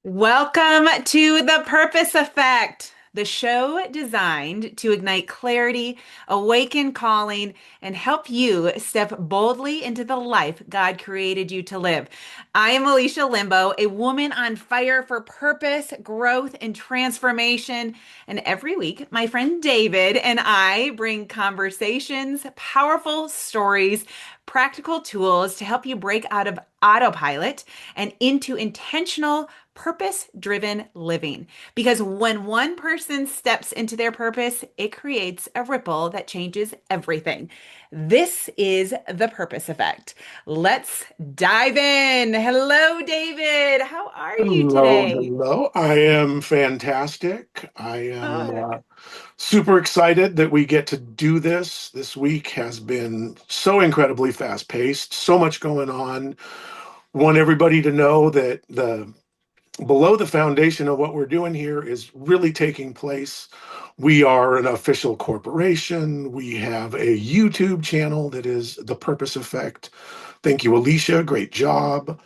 Welcome to the Purpose Effect, the show designed to ignite clarity, awaken calling, and help you step boldly into the life God created you to live. I am Alicia Limbo, a woman on fire for purpose, growth, and transformation. And every week, my friend David and I bring conversations, powerful stories, practical tools to help you break out of autopilot and into intentional purpose driven living. Because when one person steps into their purpose, it creates a ripple that changes everything. This is the Purpose Effect. Let's dive in. Hello, David. How are you Hello, today? hello. I am fantastic. I am Oh, super excited that we get to do this. This week has been so incredibly fast paced, so much going on. Want everybody to know that the below the foundation of what we're doing here is really taking place. We are an official corporation. We have a YouTube channel that is The Purpose Effect. Thank you, Alicia. Great job.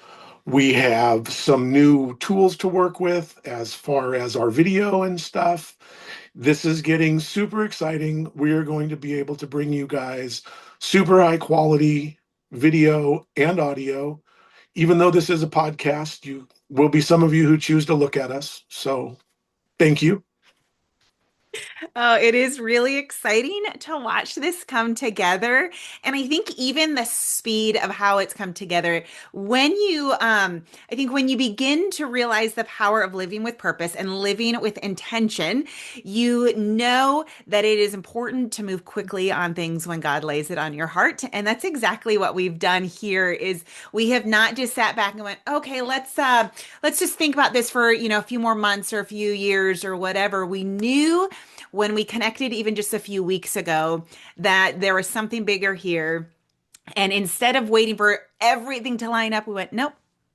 We have some new tools to work with as far as our video and stuff. This is getting super exciting. We are going to be able to bring you guys super high quality video and audio. Even though this is a podcast, you will be some of you who choose to look at us. So thank you. Oh, it is really exciting to watch this come together. And I think even the speed of how it's come together, I think when you begin to realize the power of living with purpose and living with intention, you know that it is important to move quickly on things when God lays it on your heart. And that's exactly what we've done here is we have not just sat back and went, okay, let's just think about this for, a few more months or a few years or whatever. We knew when we connected even just a few weeks ago that there was something bigger here. And instead of waiting for everything to line up, we went, nope.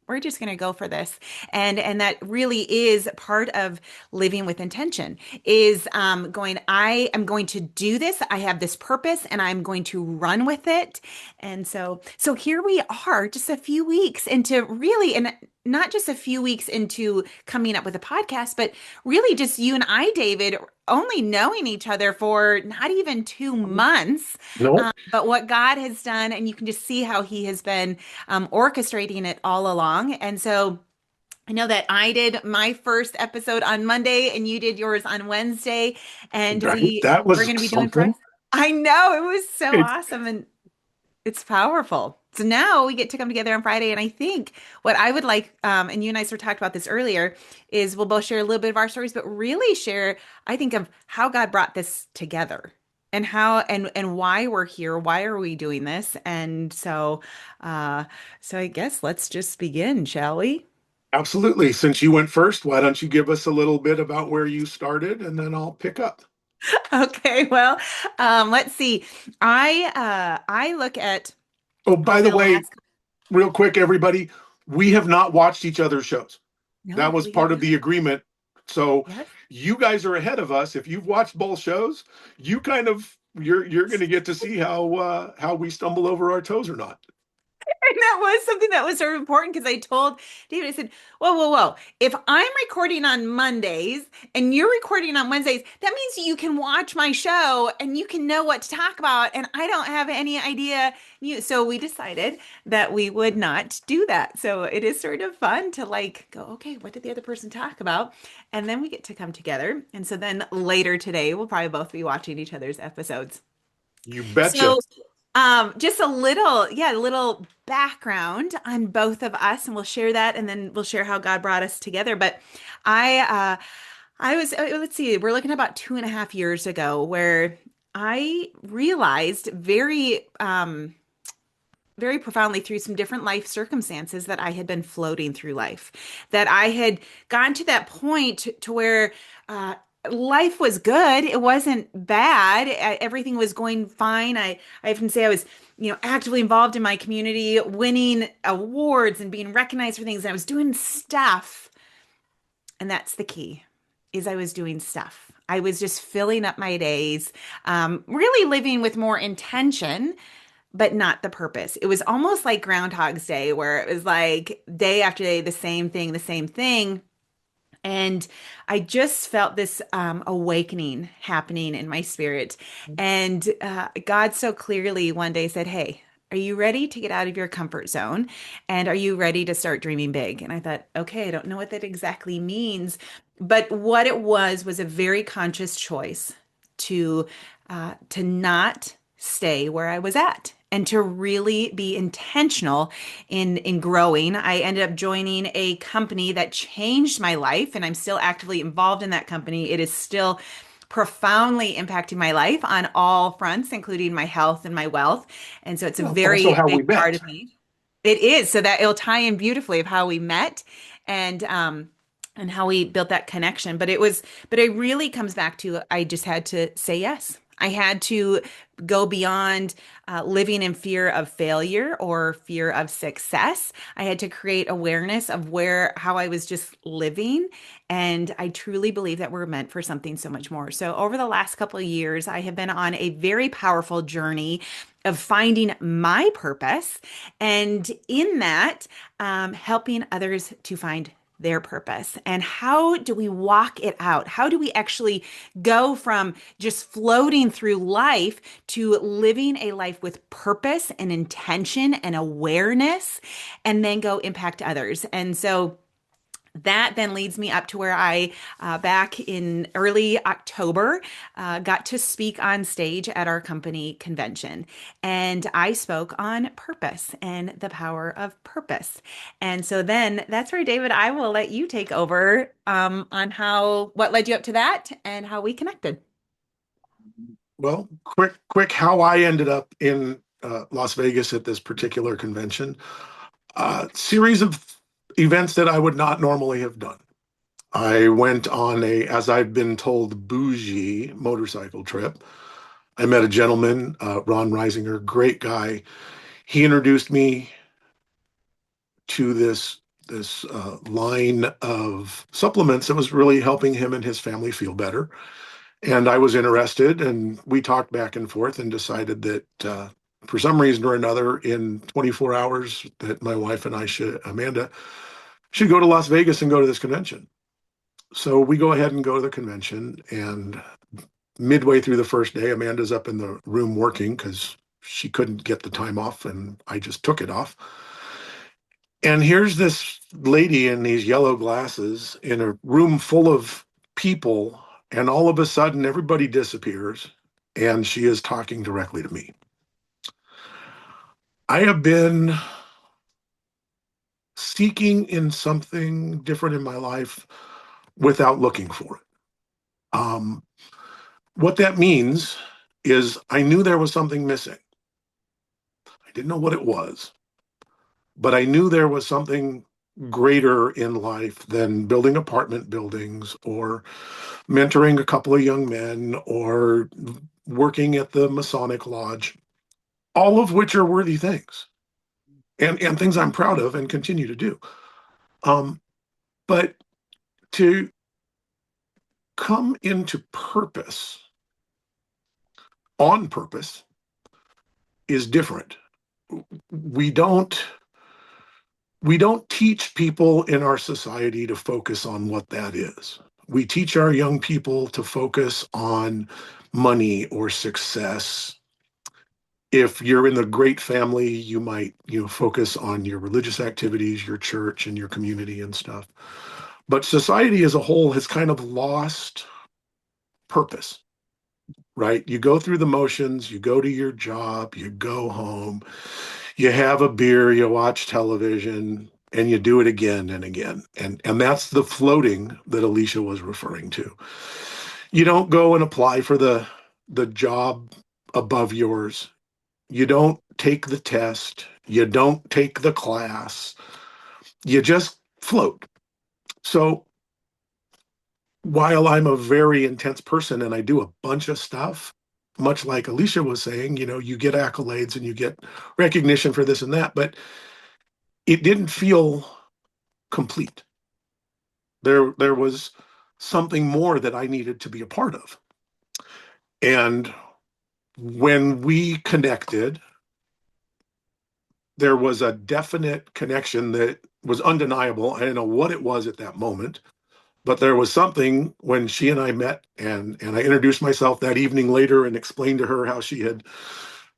We're just going to go for this. And that really is part of living with intention is I am going to do this. I have this purpose and I'm going to run with it. And so here we are just a few weeks into really, and not just a few weeks into coming up with a podcast, but really just you and I, David, only knowing each other for not even 2 months. No, But what God has done, and you can just see how He has been orchestrating it all along. And so I know that I did my first episode on Monday and you did yours on Wednesday, and right? That we're was going to be doing something. Friday. I know it was so It, awesome and it's powerful. So now we get to come together on Friday, and I think what I would like, and you and I sort of talked about this earlier, is we'll both share a little bit of our stories, but really share, I think, of how God brought this together and how and why we're here, why are we doing this, and so I guess let's just begin, shall we? Absolutely. Since you went first, why don't you give us a little bit about where you started and then I'll pick up. Okay, well, let's see. I look at Oh, by over the the way, last. real quick, everybody, we have not watched each other's shows. That No, was we have part of not. the agreement. So Yes. you guys are ahead of us. If you've watched both shows, you're going to get to see how we stumble over our toes or not. And that was something that was sort of important because I told David, I said, whoa, whoa, whoa. If I'm recording on Mondays and you're recording on Wednesdays, that means you can watch my show and you can know what to talk about. And I don't have any idea. So we decided that we would not do that. So it is sort of fun to like go, okay, what did the other person talk about? And then we get to come together. And so then later today, we'll probably both be watching each other's episodes. You betcha. So just a little background on both of us, and we'll share that, and then we'll share how God brought us together. But I, let's see, we're looking at about 2.5 years ago, where I realized very profoundly through some different life circumstances that I had been floating through life, that I had gotten to that point to where uh, life was good. It wasn't bad. Everything was going fine. I often say I was, actively involved in my community, winning awards and being recognized for things. And I was doing stuff. And that's the key, is I was doing stuff. I was just filling up my days, really living with more intention but not the purpose. It was almost like Groundhog's Day, where it was like day after day, the same thing, the same thing. And I just felt this awakening happening in my spirit. And God so clearly one day said, "Hey, are you ready to get out of your comfort zone? And are you ready to start dreaming big?" And I thought, okay, I don't know what that exactly means. But what it was a very conscious choice to not stay where I was at and to really be intentional in growing. I ended up joining a company that changed my life, and I'm still actively involved in that company. It is still profoundly impacting my life on all fronts, including my health and my wealth. And so it's a Well, it's also very how we big part met. of me. It is, so that it'll tie in beautifully of how we met and how we built that connection. But it really comes back to I just had to say yes. I had to go beyond living in fear of failure or fear of success. I had to create awareness of how I was just living. And I truly believe that we're meant for something so much more. So over the last couple of years, I have been on a very powerful journey of finding my purpose. And in that, helping others to find their purpose. And how do we walk it out? How do we actually go from just floating through life to living a life with purpose and intention and awareness, and then go impact others? And so that then leads me up to where back in early October, got to speak on stage at our company convention. And I spoke on purpose and the power of purpose. And so then that's where, David, I will let you take over on what led you up to that and how we connected. Well, quick, how I ended up in Las Vegas at this particular convention. Series of events that I would not normally have done. I went on as I've been told, bougie motorcycle trip. I met a gentleman, Ron Reisinger, great guy. He introduced me to this line of supplements that was really helping him and his family feel better. And I was interested, and we talked back and forth and decided that for some reason or another, in 24 hours, that my wife and Amanda, should go to Las Vegas and go to this convention. So we go ahead and go to the convention, and midway through the first day, Amanda's up in the room working because she couldn't get the time off, and I just took it off. And here's this lady in these yellow glasses in a room full of people, and all of a sudden, everybody disappears, and she is talking directly to me. I have been seeking in something different in my life without looking for it. Um, what that means is I knew there was something missing. I didn't know what it was, but I knew there was something greater in life than building apartment buildings or mentoring a couple of young men or working at the Masonic Lodge, all of which are worthy things and things I'm proud of and continue to do. Um, but to come into purpose on purpose is different. We don't we don't teach people in our society to focus on what that is. We teach our young people to focus on money or success. If you're in the great family, you might, focus on your religious activities, your church and your community and stuff. But society as a whole has kind of lost purpose, right? You go through the motions, you go to your job, you go home, you have a beer, you watch television, and you do it again and again. And that's the floating that Alesha was referring to. You don't go and apply for the job above yours. You don't take the test. You don't take the class. You just float. So while I'm a very intense person and I do a bunch of stuff, much like Alesha was saying, you get accolades and you get recognition for this and that, but it didn't feel complete. There was something more that I needed to be a part of. And when we connected, there was a definite connection that was undeniable. I didn't know what it was at that moment, But there was something when she and I met, and I introduced myself that evening later and explained to her how she had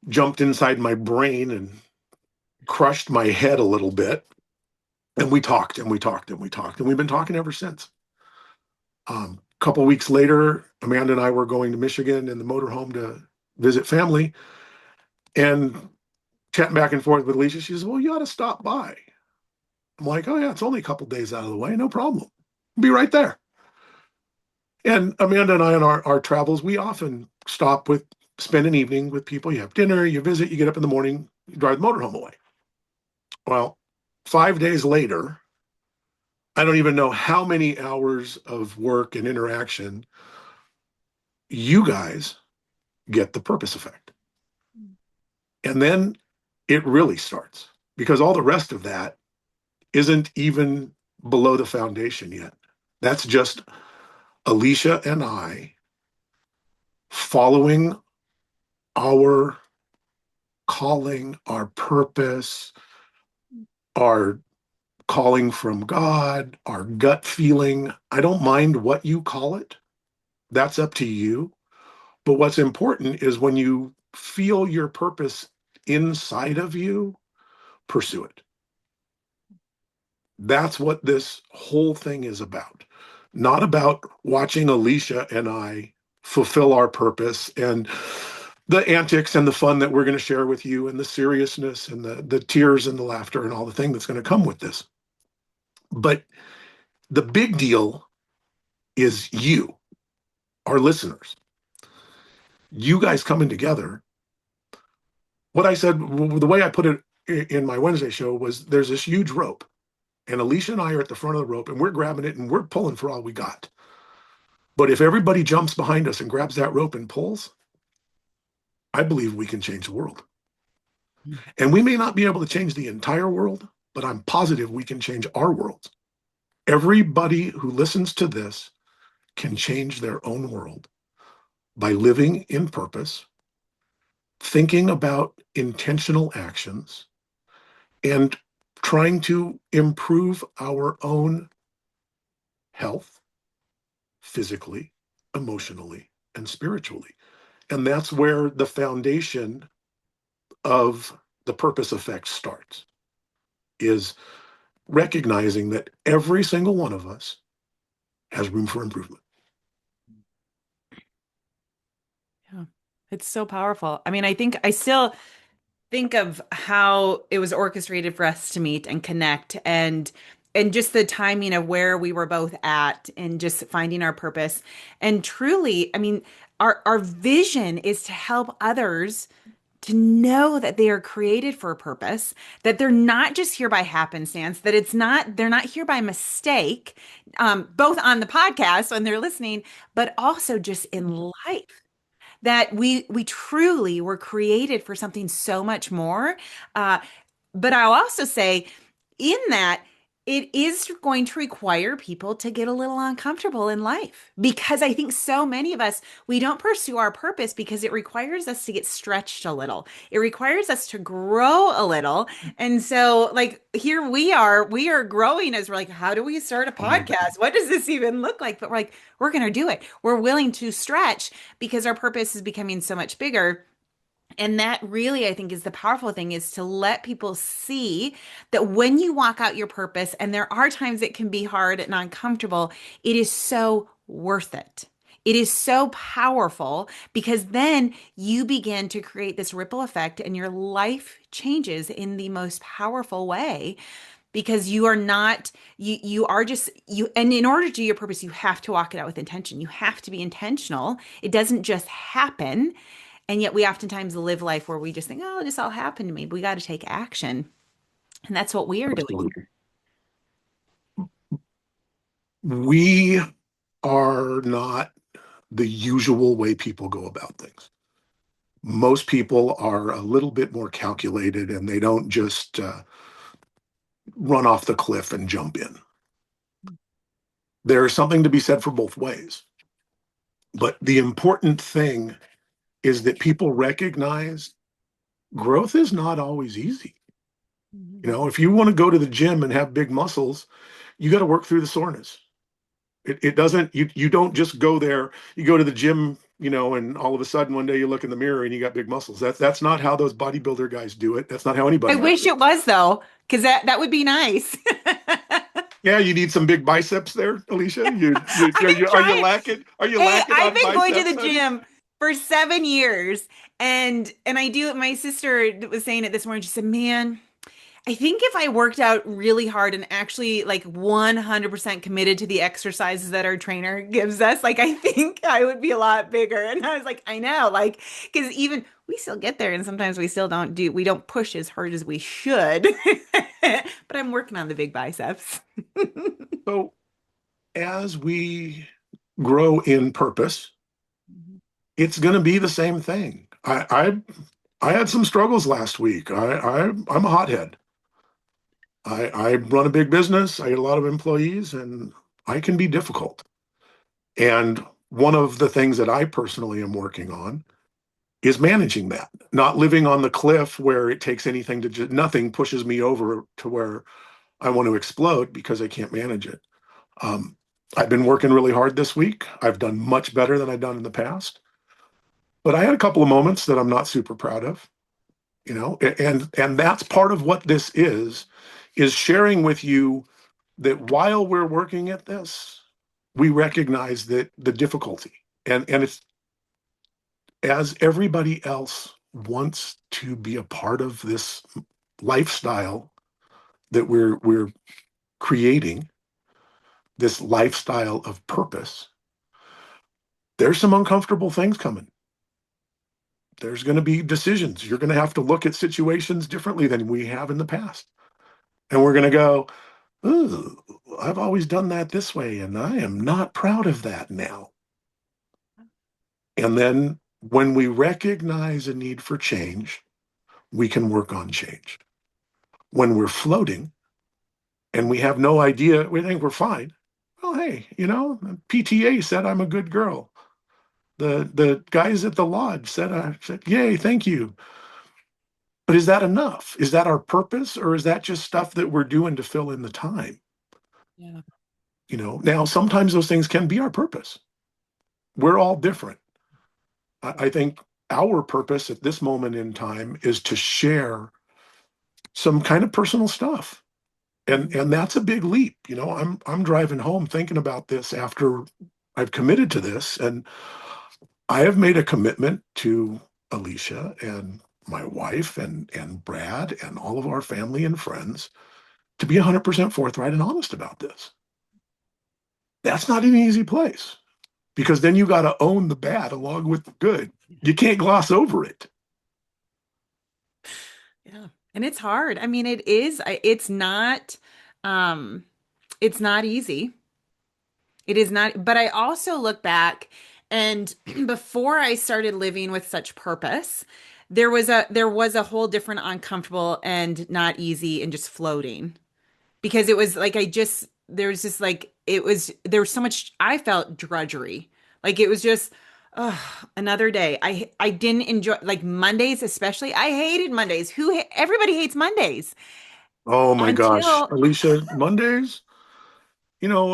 jumped inside my brain and crushed my head a little bit. And we talked and we talked and we talked, and we've been talking ever since. A couple weeks later, Amanda and I were going to Michigan in the motorhome to visit family, and chatting back and forth with Alicia. She says, "Well, you ought to stop by." I'm like, "Oh yeah, it's only a couple days out of the way, no problem. Be right there." And Amanda and I, on our travels, we often stop with, spend an evening with people. You have dinner, you visit, you get up in the morning, you drive the motorhome away. Well, 5 days later, I don't even know how many hours of work and interaction you guys get the purpose effect. And then it really starts, because all the rest of that isn't even below the foundation yet. That's just Alesha and I following our calling, our purpose, our calling from God, our gut feeling. I don't mind what you call it. That's up to you. But what's important is when you feel your purpose inside of you, pursue it. That's what this whole thing is about. Not about watching Alesha and I fulfill our purpose and the antics and the fun that we're going to share with you and the seriousness and the tears and the laughter and all the thing that's going to come with this. But the big deal is you, our listeners, you guys coming together. What I said, the way I put it in my Wednesday show was, there's this huge rope, and Alesha and I are at the front of the rope, and we're grabbing it and we're pulling for all we got. But if everybody jumps behind us and grabs that rope and pulls, I believe we can change the world. And we may not be able to change the entire world, but I'm positive we can change our world. Everybody who listens to this can change their own world by living in purpose, thinking about intentional actions, and trying to improve our own health physically, emotionally, and spiritually. And that's where the foundation of the purpose effect starts, is recognizing that every single one of us has room for improvement. Yeah. It's so powerful. I mean, I still think of how it was orchestrated for us to meet and connect, and just the timing of where we were both at and just finding our purpose. And truly, I mean, our vision is to help others to know that they are created for a purpose, that they're not just here by happenstance, that they're not here by mistake, both on the podcast when they're listening, but also just in life, that we truly were created for something so much more. Uh, but I'll also say, in that, it is going to require people to get a little uncomfortable in life, because I think so many of us, we don't pursue our purpose because it requires us to get stretched a little. It requires us to grow a little. And so, like, here we are growing as we're like, how do we start a podcast? What does this even look like? But we're like, we're going to do it. We're willing to stretch because our purpose is becoming so much bigger. And that really, I think, is the powerful thing, is to let people see that when you walk out your purpose, and there are times it can be hard and uncomfortable, it is so worth it. It is so powerful, because then you begin to create this ripple effect and your life changes in the most powerful way, because you are not, you are just you. And in order to do your purpose, you have to walk it out with intention. You have to be intentional. It doesn't just happen. And yet we oftentimes live life where we just think, oh, this all happened to me. But we got to take action. And that's what we are doing Absolutely. here. We are not the usual way people go about things. Most people are a little bit more calculated, and they don't just run off the cliff and jump in. There's something to be said for both ways. But the important thing is that people recognize growth is not always easy. Mhm. You know, if you want to go to the gym and have big muscles, you got to work through the soreness. It doesn't, you don't just go there, you go to the gym, and all of a sudden one day you look in the mirror and you got big muscles. That's not how those bodybuilder guys do it. That's not how I anybody does wish it. it was though, because that would be nice. Yeah, you need some big biceps there, Alicia. I'm Are you trying. lacking? Are you Hey, lacking I've on been going to biceps, the honey? gym for 7 years, and I do. My sister was saying it this morning. She said, "Man, I think if I worked out really hard and actually like 100% committed to the exercises that our trainer gives us, like I think I would be a lot bigger." And I was like, I know, like, because even we still get there and sometimes we don't push as hard as we should. But I'm working on the big biceps. So as we grow in purpose, it's going to be the same thing. I had some struggles last week. I'm a hothead. I run a big business. I get a lot of employees, and I can be difficult. And one of the things that I personally am working on is managing that, not living on the cliff where it takes anything to just nothing pushes me over to where I want to explode because I can't manage it. Um, I've been working really hard this week. I've done much better than I've done in the past, but I had a couple of moments that I'm not super proud of, and that's part of what this is sharing with you that while we're working at this, we recognize that the difficulty and it's as everybody else wants to be a part of this lifestyle that we're creating, this lifestyle of purpose, there's some uncomfortable things coming. There's going to be decisions. You're going to have to look at situations differently than we have in the past. And we're going to go, ooh, I've always done that this way, and I am not proud of that now. And then when we recognize a need for change, we can work on change. When we're floating and we have no idea, we think we're fine. Well, hey, PTA said I'm a good girl. The guys at the lodge said, yay, thank you. But is that enough? Is that our purpose, or is that just stuff that we're doing to fill in the time? Yeah. Now sometimes those things can be our purpose. We're all different. I think our purpose at this moment in time is to share some kind of personal stuff. And Mhm. and that's a big leap. I'm driving home thinking about this after I've committed to this, and I have made a commitment to Alicia and my wife and Brad and all of our family and friends to be 100% forthright and honest about this. That's not an easy place because then you got to own the bad along with the good. You can't gloss over it. Yeah. And it's hard. I mean, it is, um, it's not easy. It is not, but I also look back and before I started living with such purpose, there was a whole different uncomfortable and not easy and just floating because it was like there's just like there was so much I felt drudgery. Like it was just another day. I didn't enjoy like Mondays especially. I hated Mondays. Everybody hates Mondays Oh my gosh, until Alicia, Mondays,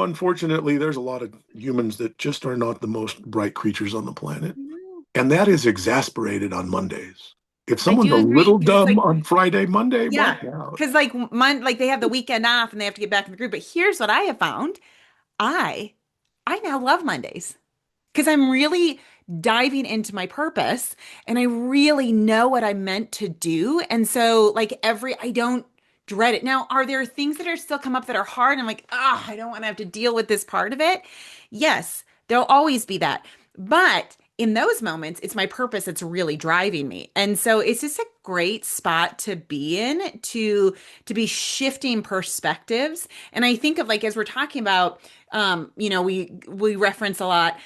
unfortunately, there's a lot of humans that just are not the most bright creatures on the planet. And that is exasperated on Mondays. If I someone's a do agree little because it's dumb like on Friday, Monday, yeah, watch out. because like they have the weekend off and they have to get back in the group. But here's what I have found: I I now love Mondays because I'm really diving into my purpose and I really know what I'm meant to do. And so like I don't dread it. Now, are there things that are still come up that are hard? I'm like, I don't want to have to deal with this part of it. Yes, there'll always be that. But in those moments, it's my purpose that's really driving me. And so it's just a great spot to be in to be shifting perspectives. And I think of like as we're talking about we reference a lot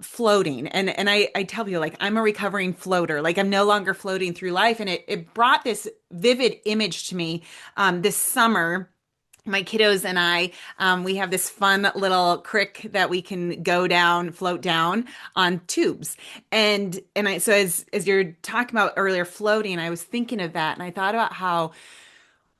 floating and I tell you like I'm a recovering floater. Like I'm no longer floating through life. And it brought this vivid image to me this summer. My kiddos and we have this fun little creek that we can go down, float down on tubes. So as you're talking about earlier floating, I was thinking of that and I thought about how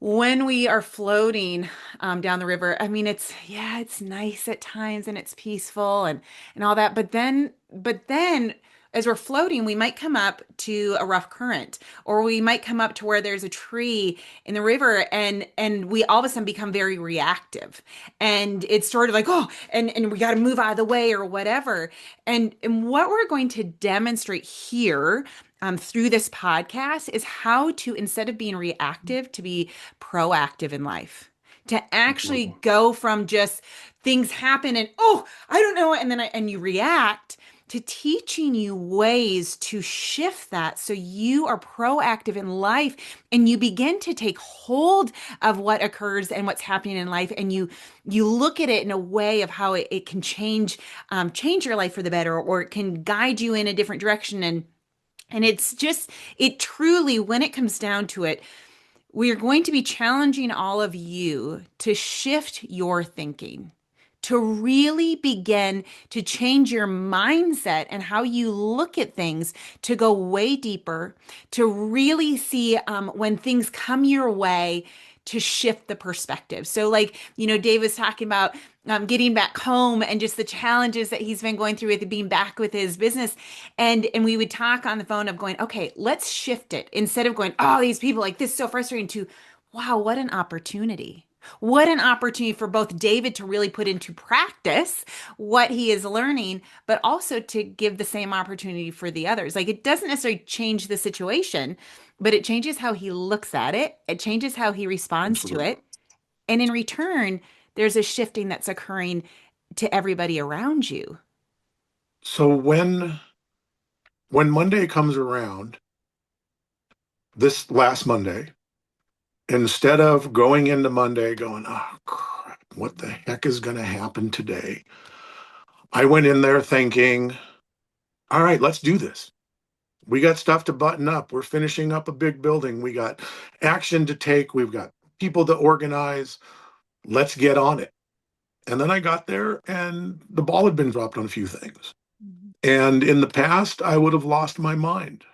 when we are floating down the river, I mean, yeah, it's nice at times and it's peaceful and all that. But then, as we're floating, we might come up to a rough current, or we might come up to where there's a tree in the river, and we all of a sudden become very reactive, and it's sort of like, oh, and we got to move out of the way or whatever. And what we're going to demonstrate here through this podcast is how to, instead of being reactive, to be proactive in life, to actually go from just things happen and, oh, I don't know, and you react, to teaching you ways to shift that so you are proactive in life and you begin to take hold of what occurs and what's happening in life, and you look at it in a way of how it can change your life for the better, or it can guide you in a different direction. And it's just, it truly, when it comes down to it, we are going to be challenging all of you to shift your thinking, to really begin to change your mindset and how you look at things, to go way deeper, to really see when things come your way, to shift the perspective. So, like, Dave was talking about getting back home and just the challenges that he's been going through with being back with his business. And we would talk on the phone of going, okay, let's shift it. Instead of going, oh, these people, like, this is so frustrating, to, wow, what an opportunity. What an opportunity for both David to really put into practice what he is learning, but also to give the same opportunity for the others. Like, it doesn't necessarily change the situation, but it changes how he looks at it. It changes how he responds to Absolutely. it. And in return, there's a shifting that's occurring to everybody around you. So when Monday comes around, this last Monday, instead of going into Monday going, oh crap, what the heck is going to happen today? I went in there thinking, all right, let's do this. We got stuff to button up. We're finishing up a big building. We got action to take. We've got people to organize. Let's get on it. And then I got there and the ball had been dropped on a few things. Mhm. And in the past, I would have lost my mind.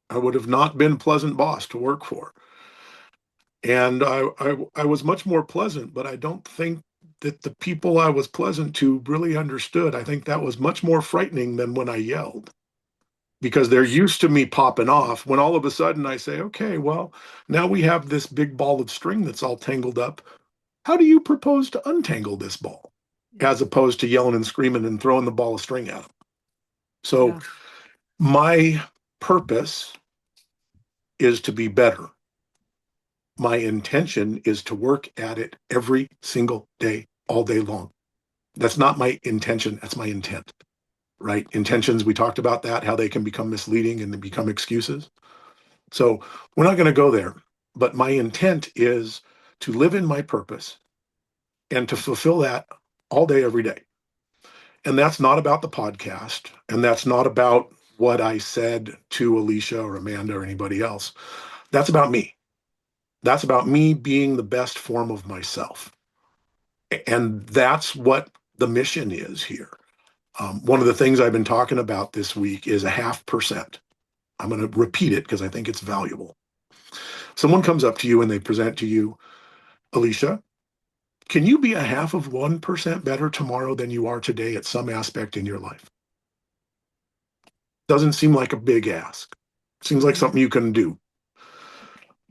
I would have not been a pleasant boss to work for. And I was much more pleasant, but I don't think that the people I was pleasant to really understood. I think that was much more frightening than when I yelled, because they're used to me popping off when all of a sudden I say, okay, well, now we have this big ball of string that's all tangled up. How do you propose to untangle this ball? Yeah. As opposed to yelling and screaming and throwing the ball of string at them. So Yeah. my purpose is to be better. My intention is to work at it every single day, all day long. That's not my intention, that's my intent, right? Intentions, we talked about that, how they can become misleading and they become excuses. So we're not going to go there. But my intent is to live in my purpose and to fulfill that all day, every day. And that's not about the podcast. And that's not about what I said to Alesha or Amanda or anybody else. That's about me. That's about me being the best form of myself. And that's what the mission is here. One of the things I've been talking about this week is a half percent. I'm going to repeat it because I think it's valuable. Someone comes up to you and they present to you, Alesha, can you be a half of 1% better tomorrow than you are today at some aspect in your life? Doesn't seem like a big ask. Seems like Mhm. something you can do.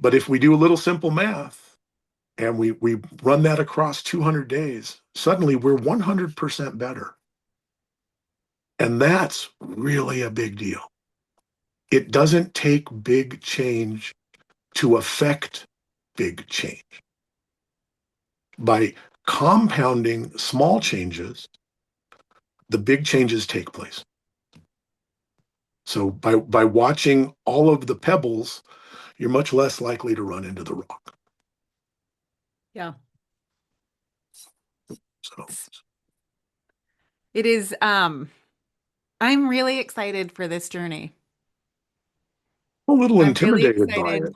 But if we do a little simple math and we run that across 200 days, suddenly we're 100% better. And that's really a big deal. It doesn't take big change to affect big change. By compounding small changes, the big changes take place. So by watching all of the pebbles, you're much less likely to run into the rock. Yeah. So It is, I'm really excited for this journey. I'm a little I'm really intimidated by excited. it.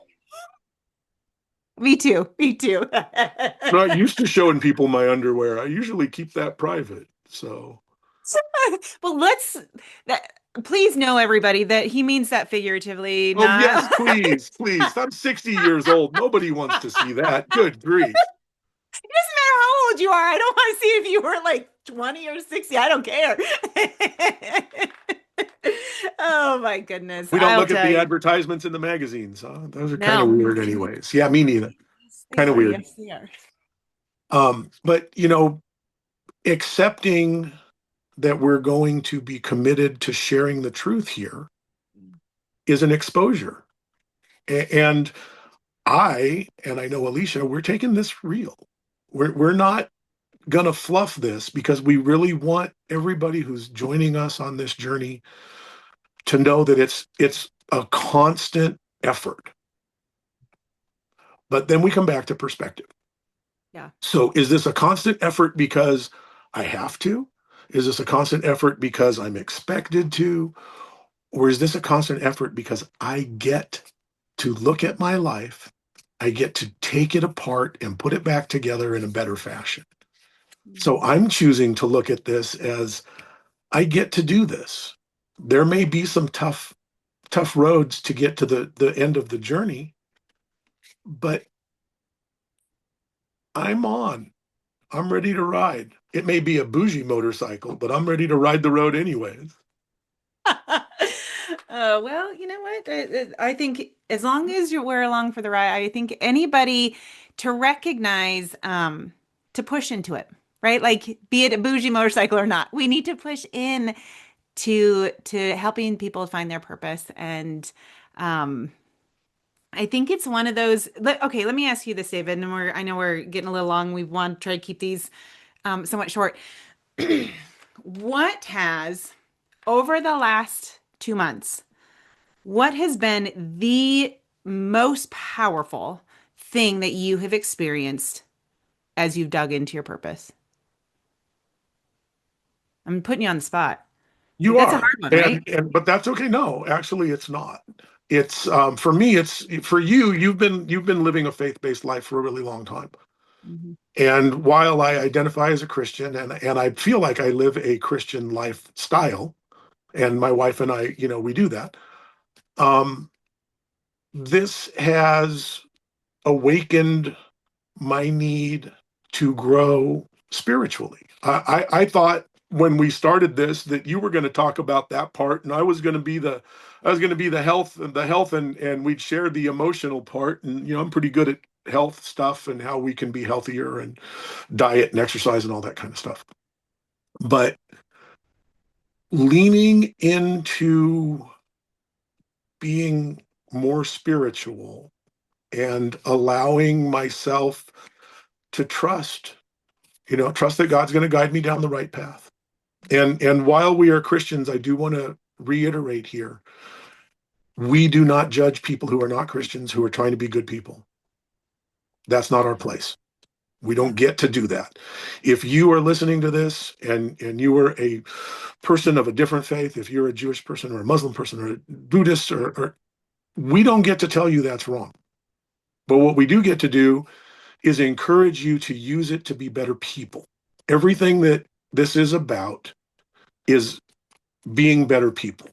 Me too. Me too. I'm not used to showing people my underwear. I usually keep that private. So Well, let's that. please know everybody that he means that figuratively, Oh, not. yes, please, please. I'm 60 years old. Nobody wants to see that. Good grief. It doesn't matter how old you are. I don't want to see if you were like 20 or 60. I don't care. Oh my goodness. We don't I'll look at tell the you. advertisements in the magazines. Huh? Those are kind of No. weird, anyways. Yeah, me neither. Yes, they Kind of are. weird. Yes, they are. But accepting that we're going to be committed to sharing the truth here is an exposure. And I know Alesha, we're taking this real. We're not going to fluff this because we really want everybody who's joining us on this journey to know that it's a constant effort. But then we come back to perspective. Yeah. So is this a constant effort because I have to? Is this a constant effort because I'm expected to? Or is this a constant effort because I get to look at my life, I get to take it apart and put it back together in a better fashion? So Mhm. I'm choosing to look at this as I get to do this. There may be some tough roads to get to the end of the journey, but I'm on. I'm ready to ride. It may be a bougie motorcycle, but I'm ready to ride the road anyways. Well, you know what? I think as long as we're along for the ride, I think anybody to recognize, to push into it, right? Like, be it a bougie motorcycle or not, we need to push in to helping people find their purpose. And um, I think it's one of those. Okay, let me ask you this, David. And I know we're getting a little long. We want to try to keep these somewhat short. What has over the last 2 months? What has been the most powerful thing that you have experienced as you've dug into your purpose? I'm putting you on the spot. Like You that's a are, hard one, right? and but that's okay. No, actually, it's not. It's for me. It's for you. You've been living a faith-based life for a really long time. Mhm. And while I identify as a Christian and I feel like I live a Christian lifestyle, and my wife and I, we do that. Um, this has awakened my need to grow spiritually. I thought when we started this that you were going to talk about that part, and I was going to be the health, and we'd share the emotional part. And I'm pretty good at health stuff and how we can be healthier and diet and exercise and all that kind of stuff. But leaning into being more spiritual and allowing myself to trust that God's going to guide me down the right path. And while we are Christians, I do want to reiterate here, we do not judge people who are not Christians who are trying to be good people. That's not our place. We don't Yeah. get to do that. If you are listening to this and you are a person of a different faith, if you're a Jewish person or a Muslim person or a Buddhist or we don't get to tell you that's wrong. But what we do get to do is encourage you to use it to be better people. Everything that this is about is being better people.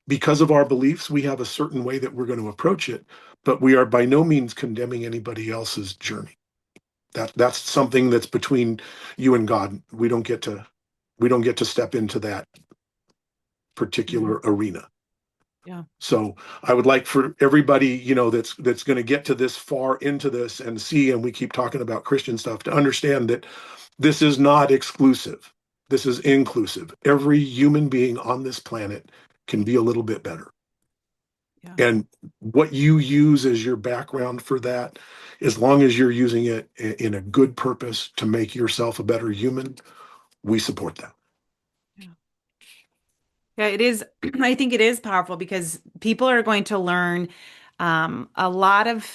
Because of our beliefs, we have a certain way that we're going to approach it, but we are by no means condemning anybody else's journey. That's something that's between you and God. We don't get to step into that Mhm. particular arena. Yeah. So I would like for everybody, that's going to get to this far into this and see, and we keep talking about Christian stuff, to understand that this is not exclusive. This is inclusive. Every human being on this planet can be a little bit better. Yeah. And what you use as your background for that, as long as you're using it in a good purpose to make yourself a better human, we support that. Yeah. Yeah, it is. I think it is powerful because people are going to learn a lot of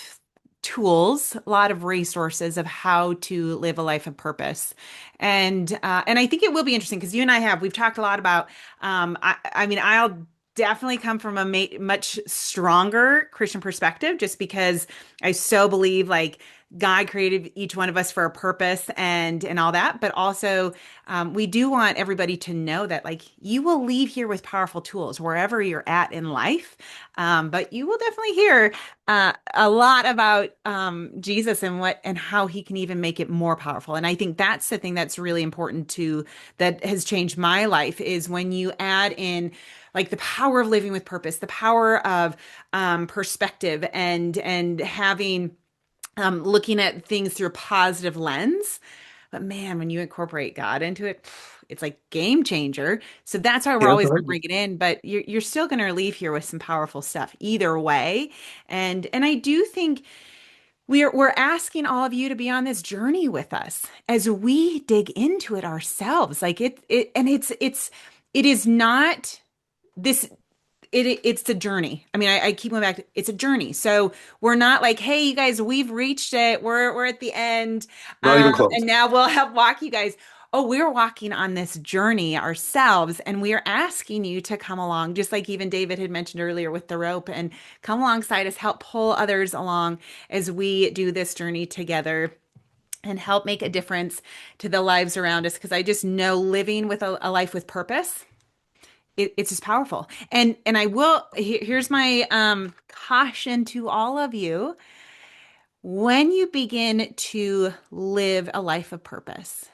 tools, a lot of resources of how to live a life of purpose, and I think it will be interesting because you and we've talked a lot about. I mean, I'll definitely come from a much stronger Christian perspective, just because I so believe like. God created each one of us for a purpose and all that, but also we do want everybody to know that like you will leave here with powerful tools wherever you're at in life. But you will definitely hear a lot about Jesus and what and how he can even make it more powerful. And I think that's the thing that's really important to that has changed my life is when you add in like the power of living with purpose, the power of perspective and having looking at things through a positive lens. But man, when you incorporate God into it, it's like game changer. So that's why we're Can't always going to argue. bring it in, but you're still going to leave here with some powerful stuff either way. And I do think we're asking all of you to be on this journey with us as we dig into it ourselves. Like it and it is not this it's a journey. I mean, I keep going back to it's a journey. So we're not like, hey, you guys, we've reached it. We're at the end. Not even close. And now we'll help walk you guys. Oh, we're walking on this journey ourselves, and we are asking you to come along, just like even David had mentioned earlier with the rope, and come alongside us, help pull others along as we do this journey together and help make a difference to the lives around us. Because I just know living with a life with purpose it's just powerful. And I will here's my caution to all of you. When you begin to live a life of purpose,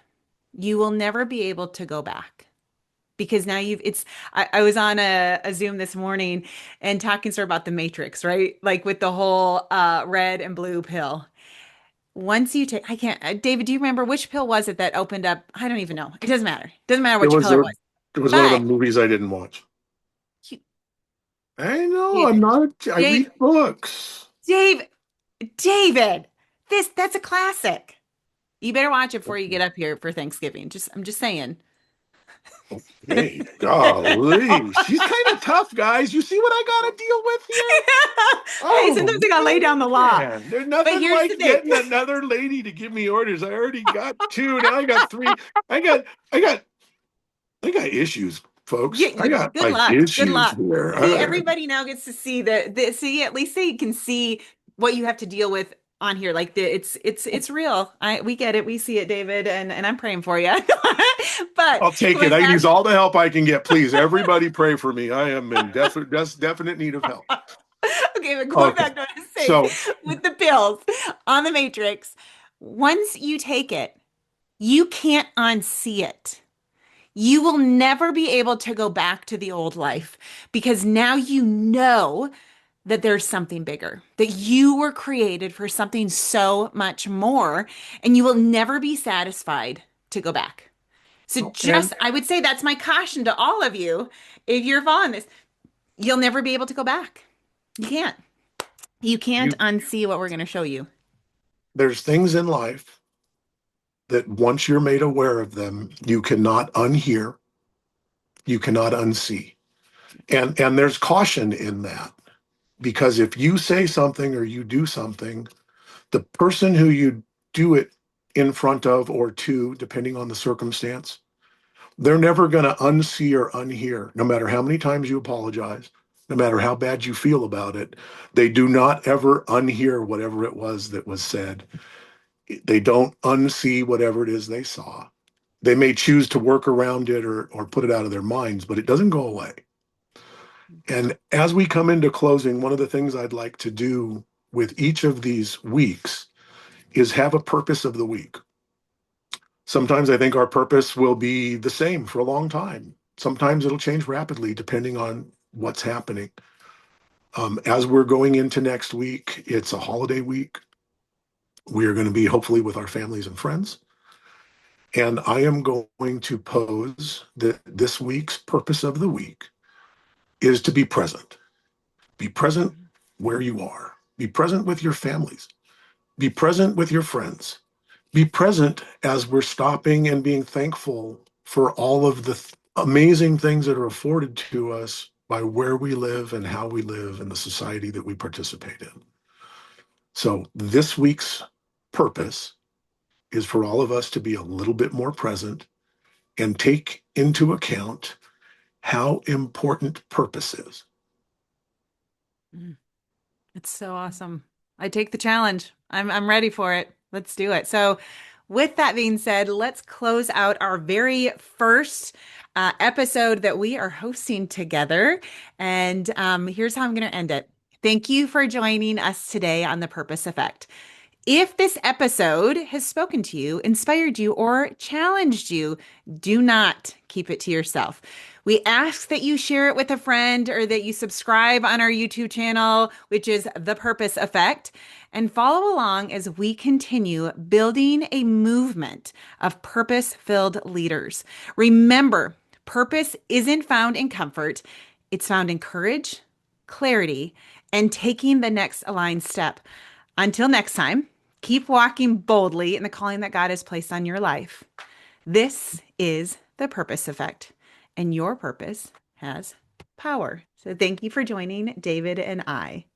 you will never be able to go back because now you've it's I was on a Zoom this morning and talking sort of about the matrix, right? Like with the whole red and blue pill. Once you take I can't David, do you remember which pill was it that opened up? I don't even know. It doesn't matter. Doesn't matter It which was pill it a, was. it was one of the But movies I didn't watch. you, I know, I'm David, not, I Dave, read books. Dave, David, that's a classic. You better watch it before you get up here for Thanksgiving. I'm just saying. Hey, golly. She's kind of tough, guys. You see what I got to deal with here? Hey, sometimes I gotta lay down the law. Man, there's But nothing here's the like thing. getting another lady to give me orders. I already got two. Now I got three. I got, I got, I got issues, folks. I got Good like luck. Good issues luck. here. See, everybody now gets to see see at least they can see what you have to deal with on here. Like it's real. We get it. We see it, David, and I'm praying for you. But I'll take it. going I back use all the help I can get. Please, everybody pray for me. I am in definite need of help. Okay, but going Okay. back to what I was saying So with the pills on the Matrix, once you take it, you can't unsee it. You will never be able to go back to the old life because now you know that there's something bigger, that you were created for something so much more, and you will never be satisfied to go back. So, and I would say that's my caution to all of you. If you're following this, you'll never be able to go back. You can't. You can't you unsee what we're going to show you. there's things in life that once you're made aware of them, you cannot unhear, you cannot unsee. And there's caution in that because if you say something or you do something, the person who you do it in front of or to, depending on the circumstance, they're never going to unsee or unhear, no matter how many times you apologize, no matter how bad you feel about it. They do not ever unhear whatever it was that was said. They don't unsee whatever it is they saw. They may choose to work around it or put it out of their minds, but it doesn't go away. And as we come into closing, one of the things I'd like to do with each of these weeks is have a purpose of the week. Sometimes I think our purpose will be the same for a long time. Sometimes it'll change rapidly depending on what's happening. As we're going into next week, it's a holiday week. We are going to be hopefully with our families and friends. And I am going to pose that this week's purpose of the week is to be present. Be present where you are. Be present with your families. Be present with your friends. Be present as we're stopping and being thankful for all of the amazing things that are afforded to us by where we live and how we live and the society that we participate in. So, this week's purpose is for all of us to be a little bit more present and take into account how important purpose is. Mm, it's so awesome. I take the challenge. I'm ready for it. Let's do it. So, with that being said, let's close out our very first episode that we are hosting together. And here's how I'm going to end it. Thank you for joining us today on the Purpose Effect. If this episode has spoken to you, inspired you, or challenged you, do not keep it to yourself. We ask that you share it with a friend or that you subscribe on our YouTube channel, which is The Purpose Effect, and follow along as we continue building a movement of purpose filled leaders. Remember, purpose isn't found in comfort, it's found in courage, clarity, and taking the next aligned step. Until next time, keep walking boldly in the calling that God has placed on your life. This is the Purpose Effect, and your purpose has power. So thank you for joining David and I.